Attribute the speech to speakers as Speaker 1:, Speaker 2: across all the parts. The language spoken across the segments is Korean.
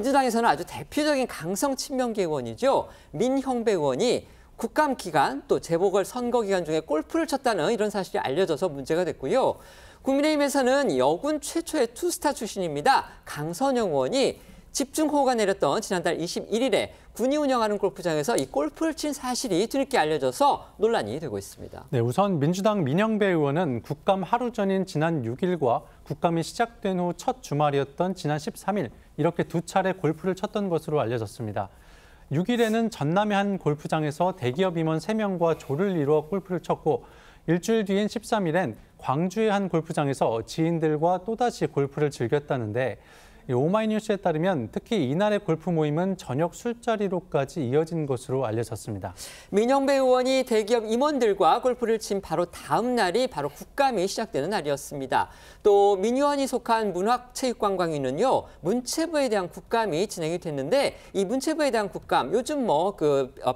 Speaker 1: 민주당에서는 아주 대표적인 강성 친명계 의원이죠. 민형배 의원이 국감 기간 또 재보궐선거 기간 중에 골프를 쳤다는 이런 사실이 알려져서 문제가 됐고요. 국민의힘에서는 여군 최초의 투스타 출신입니다. 강선영 의원이 집중호우가 내렸던 지난달 21일에 군이 운영하는 골프장에서 이 골프를 친 사실이 뒤늦게 알려져서 논란이 되고 있습니다.
Speaker 2: 네, 우선 민주당 민형배 의원은 국감 하루 전인 지난 6일과 국감이 시작된 후 첫 주말이었던 지난 13일 이렇게 두 차례 골프를 쳤던 것으로 알려졌습니다. 6일에는 전남의 한 골프장에서 대기업 임원 3명과 조를 이루어 골프를 쳤고 일주일 뒤인 13일엔 광주의 한 골프장에서 지인들과 또다시 골프를 즐겼다는데 오마이뉴스에 따르면 특히 이날의 골프 모임은 저녁 술자리로까지 이어진 것으로 알려졌습니다.
Speaker 1: 민형배 의원이 대기업 임원들과 골프를 친 바로 다음 날이 바로 국감이 시작되는 날이었습니다. 또 민 의원이 속한 문화체육관광위는요, 문체부에 대한 국감이 진행이 됐는데 이 문체부에 대한 국감, 요즘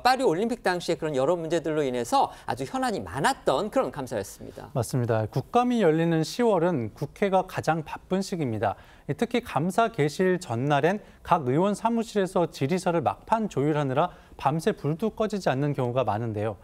Speaker 1: 파리 올림픽 당시에 그런 여러 문제들로 인해서 아주 현안이 많았던 그런 감사였습니다.
Speaker 2: 맞습니다. 국감이 열리는 10월은 국회가 가장 바쁜 시기입니다. 특히 감사 개시일 전날엔 각 의원 사무실에서 질의서를 막판 조율하느라 밤새 불도 꺼지지 않는 경우가 많은데요.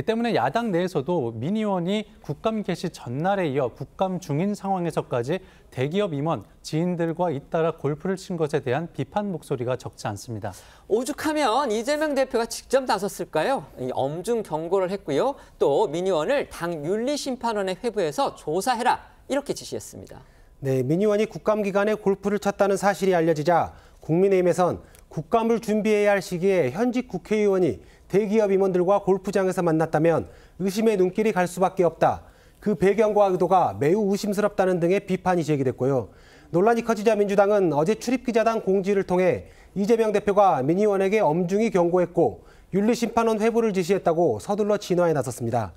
Speaker 2: 때문에 야당 내에서도 민 의원이 국감 개시 전날에 이어 국감 중인 상황에서까지 대기업 임원, 지인들과 잇따라 골프를 친 것에 대한 비판 목소리가 적지 않습니다.
Speaker 1: 오죽하면 이재명 대표가 직접 나섰을까요? 엄중 경고를 했고요. 또 민 의원을 당 윤리심판원에 회부해서 조사해라 이렇게 지시했습니다.
Speaker 3: 네, 민 의원이 국감 기간에 골프를 쳤다는 사실이 알려지자 국민의힘에선 국감을 준비해야 할 시기에 현직 국회의원이 대기업 임원들과 골프장에서 만났다면 의심의 눈길이 갈 수밖에 없다. 그 배경과 의도가 매우 의심스럽다는 등의 비판이 제기됐고요. 논란이 커지자 민주당은 어제 출입기자단 공지를 통해 이재명 대표가 민 의원에게 엄중히 경고했고 윤리심판원 회부를 지시했다고 서둘러 진화에 나섰습니다.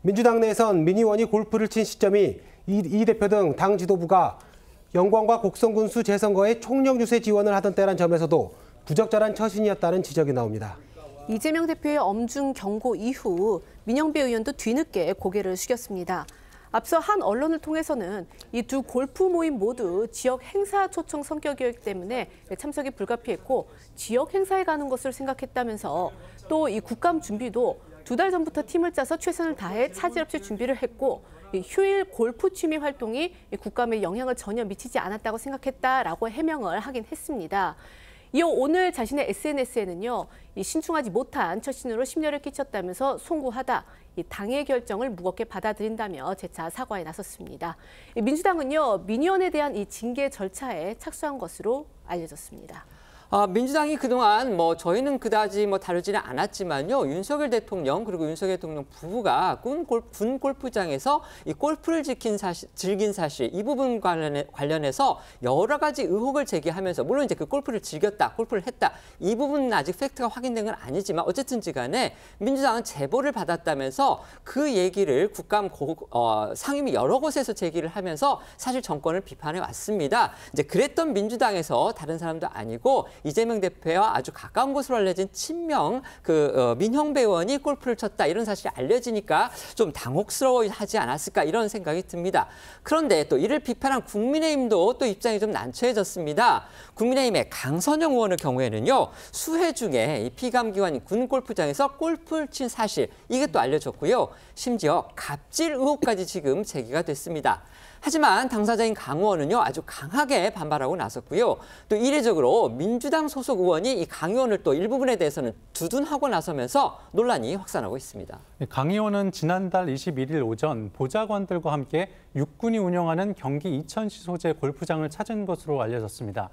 Speaker 3: 민주당 내에선 민 의원이 골프를 친 시점이 이 대표 등 당 지도부가 영광과 곡성군수 재선거에 총력 유세 지원을 하던 때란 점에서도 부적절한 처신이었다는 지적이 나옵니다.
Speaker 4: 이재명 대표의 엄중 경고 이후 민형배 의원도 뒤늦게 고개를 숙였습니다. 앞서 한 언론을 통해서는 이 두 골프 모임 모두 지역 행사 초청 성격이었기 때문에 참석이 불가피했고 지역 행사에 가는 것을 생각했다면서 또 이 국감 준비도 2달 전부터 팀을 짜서 최선을 다해 차질 없이 준비를 했고 휴일 골프 취미 활동이 국감에 영향을 전혀 미치지 않았다고 생각했다라고 해명을 하긴 했습니다. 이어 오늘 자신의 SNS에는요, 신중하지 못한 처신으로 심려를 끼쳤다면서 송구하다, 당의 결정을 무겁게 받아들인다며 재차 사과에 나섰습니다. 민주당은요, 민 의원에 대한 이 징계 절차에 착수한 것으로 알려졌습니다.
Speaker 1: 민주당이 그동안 저희는 그다지 다루지는 않았지만요. 윤석열 대통령 그리고 윤석열 대통령 부부가 군 골프장에서 이 골프를 즐긴 사실 이 부분 관련해서 여러 가지 의혹을 제기하면서 물론 이제 그 골프를 즐겼다, 골프를 했다 이 부분은 아직 팩트가 확인된 건 아니지만 어쨌든지간에 민주당은 제보를 받았다면서 그 얘기를 국감 상임위 여러 곳에서 제기를 하면서 사실 정권을 비판해 왔습니다. 이제 그랬던 민주당에서 다른 사람도 아니고. 이재명 대표와 아주 가까운 것으로 알려진 친명 민형배 의원이 골프를 쳤다 이런 사실이 알려지니까 좀 당혹스러워하지 않았을까 이런 생각이 듭니다. 그런데 또 이를 비판한 국민의힘도 또 입장이 좀 난처해졌습니다. 국민의힘의 강선영 의원의 경우에는요. 수해 중에 이 피감기관인 군 골프장에서 골프를 친 사실 이게 또 알려졌고요. 심지어 갑질 의혹까지 지금 제기가 됐습니다. 하지만 당사자인 강 의원은요 아주 강하게 반발하고 나섰고요. 또 이례적으로 민주당 소속 의원이 이 강 의원을 또 일부분에 대해서는 두둔하고 나서면서 논란이 확산하고 있습니다.
Speaker 2: 강 의원은 지난달 21일 오전 보좌관들과 함께 육군이 운영하는 경기 이천시 소재 골프장을 찾은 것으로 알려졌습니다.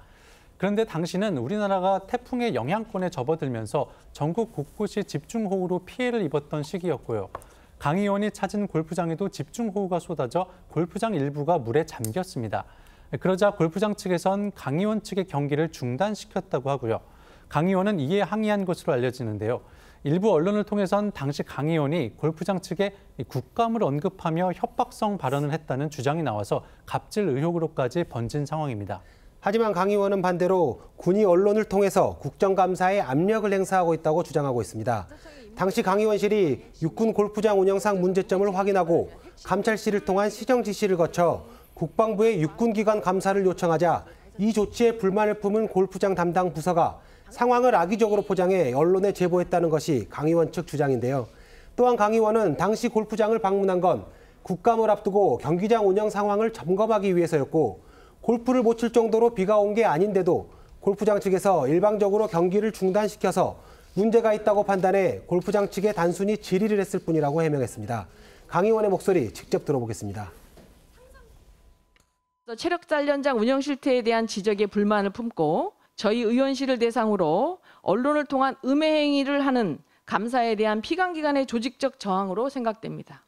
Speaker 2: 그런데 당시는 우리나라가 태풍의 영향권에 접어들면서 전국 곳곳이 집중호우로 피해를 입었던 시기였고요. 강 의원이 찾은 골프장에도 집중호우가 쏟아져 골프장 일부가 물에 잠겼습니다. 그러자 골프장 측에선 강 의원 측의 경기를 중단시켰다고 하고요. 강 의원은 이에 항의한 것으로 알려지는데요. 일부 언론을 통해선 당시 강 의원이 골프장 측에 국감을 언급하며 협박성 발언을 했다는 주장이 나와서 갑질 의혹으로까지 번진 상황입니다.
Speaker 3: 하지만 강 의원은 반대로 군이 언론을 통해서 국정감사에 압력을 행사하고 있다고 주장하고 있습니다. 당시 강 의원실이 육군 골프장 운영상 문제점을 확인하고 감찰실을 통한 시정 지시를 거쳐 국방부의 육군기관 감사를 요청하자 이 조치에 불만을 품은 골프장 담당 부서가 상황을 악의적으로 포장해 언론에 제보했다는 것이 강 의원 측 주장인데요. 또한 강 의원은 당시 골프장을 방문한 건 국감을 앞두고 경기장 운영 상황을 점검하기 위해서였고 골프를 못 칠 정도로 비가 온 게 아닌데도 골프장 측에서 일방적으로 경기를 중단시켜서 문제가 있다고 판단해 골프장 측에 단순히 질의를 했을 뿐이라고 해명했습니다. 강 의원의 목소리 직접 들어보겠습니다.
Speaker 5: 체력단련장 운영 실태에 대한 지적에 불만을 품고 저희 의원실을 대상으로 언론을 통한 음해 행위를 하는 감사에 대한 피감기관의 조직적 저항으로 생각됩니다.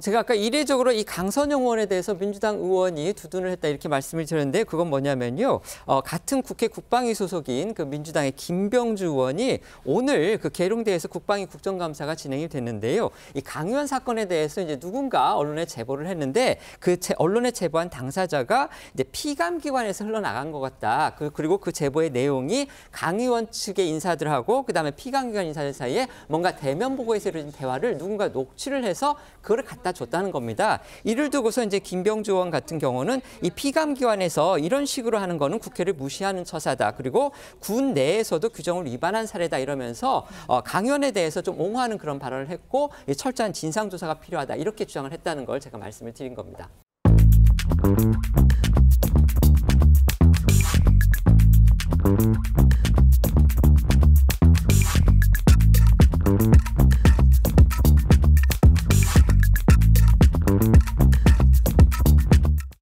Speaker 1: 제가 아까 이례적으로 이 강선영 의원에 대해서 민주당 의원이 두둔을 했다 이렇게 말씀을 드렸는데 그건 뭐냐면요. 같은 국회 국방위 소속인 그 민주당의 김병주 의원이 오늘 그 계룡대에서 국방위 국정감사가 진행이 됐는데요. 이 강 의원 사건에 대해서 이제 누군가 언론에 제보를 했는데 그 언론에 제보한 당사자가 이제 피감기관에서 흘러나간 것 같다. 그리고 그 제보의 내용이 강 의원 측의 인사들하고 그다음에 피감기관 인사들 사이에 뭔가 대면 보고에서 이루어진 대화를 누군가 녹취를 해서 그걸 갖다 줬다는 겁니다. 이를 두고서 이제 김병주 의원 같은 경우는 이 피감기관에서 이런 식으로 하는 거는 국회를 무시하는 처사다. 그리고 군 내에서도 규정을 위반한 사례다 이러면서 강 의원에 대해서 좀 옹호하는 그런 발언을 했고 철저한 진상조사가 필요하다. 이렇게 주장을 했다는 걸 제가 말씀을 드린 겁니다.